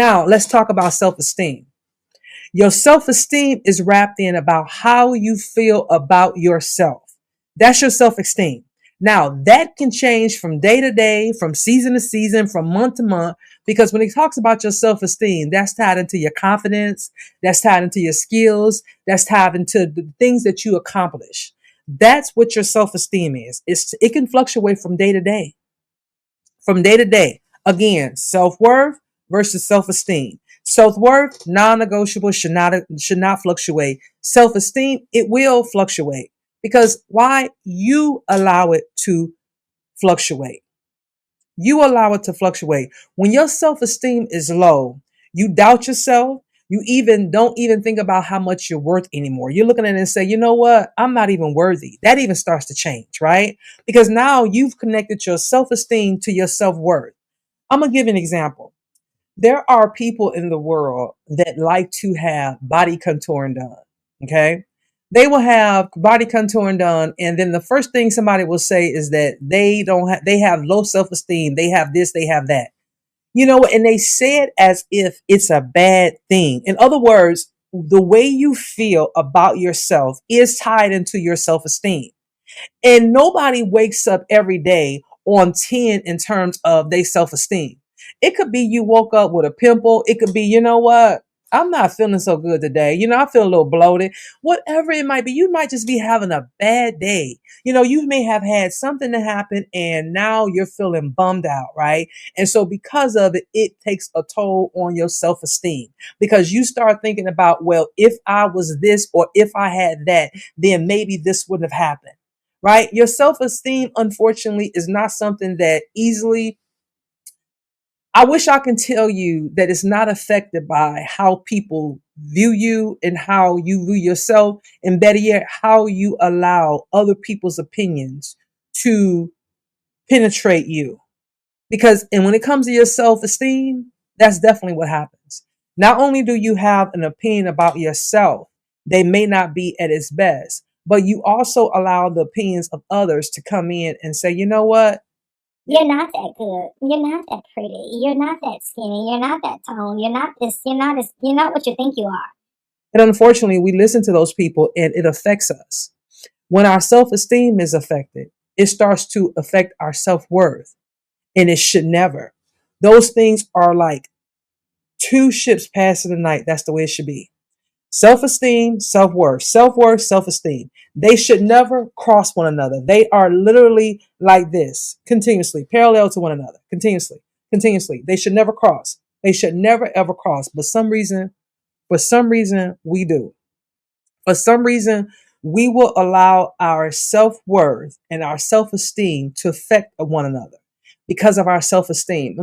Now, let's talk about self-esteem. Your self-esteem is wrapped in about how you feel about yourself. That's your self-esteem. Now, that can change from day to day, from season to season, from month to month, because when it talks about your self-esteem, that's tied into your confidence, that's tied into your skills, that's tied into the things that you accomplish. That's what your self-esteem is. It can fluctuate from day to day. From day to day. Again, self-worth versus self-esteem. Self-worth, non-negotiable, should not fluctuate. Self-esteem, it will fluctuate. Because why? You allow it to fluctuate. You allow it to fluctuate. When your self-esteem is low, you doubt yourself. You even don't even think about how much you're worth anymore. You're looking at it and say, you know what? I'm not even worthy. That even starts to change, right? Because now you've connected your self-esteem to your self-worth. I'm going to give an example. There are people in the world that like to have body contouring done. Okay. They will have body contouring done. And then the first thing somebody will say is that they have low self-esteem. They have this, they have that, and they say it as if it's a bad thing. In other words, the way you feel about yourself is tied into your self-esteem. And nobody wakes up every day on 10 in terms of their self-esteem. It could be you woke up with a pimple. It could be, you know what? I'm not feeling so good today. I feel a little bloated. Whatever it might be, you might just be having a bad day. You may have had something to happen and now you're feeling bummed out, right? And so because of it, it takes a toll on your self-esteem because you start thinking about, well, if I was this or if I had that, then maybe this wouldn't have happened. Right? Your self-esteem, unfortunately, is not something that easily. I wish I can tell you that it's not affected by how people view you and how you view yourself, and better yet, how you allow other people's opinions to penetrate you. And when it comes to your self-esteem, that's definitely what happens. Not only do you have an opinion about yourself, they may not be at its best, but you also allow the opinions of others to come in and say, you know what? You're not that good. You're not that pretty. You're not that skinny. You're not that tall. You're not this. You're not what you think you are. And unfortunately, we listen to those people and it affects us. When our self-esteem is affected, it starts to affect our self-worth, and it should never. Those things are like two ships passing the night. That's the way it should be. Self-esteem, self-worth, self-worth, self-esteem. They should never cross one another. They are literally like this, continuously, parallel to one another, continuously, continuously. They should never cross. They should never ever cross. But for some reason, we do. For some reason, we will allow our self-worth and our self-esteem to affect one another because of our self-esteem.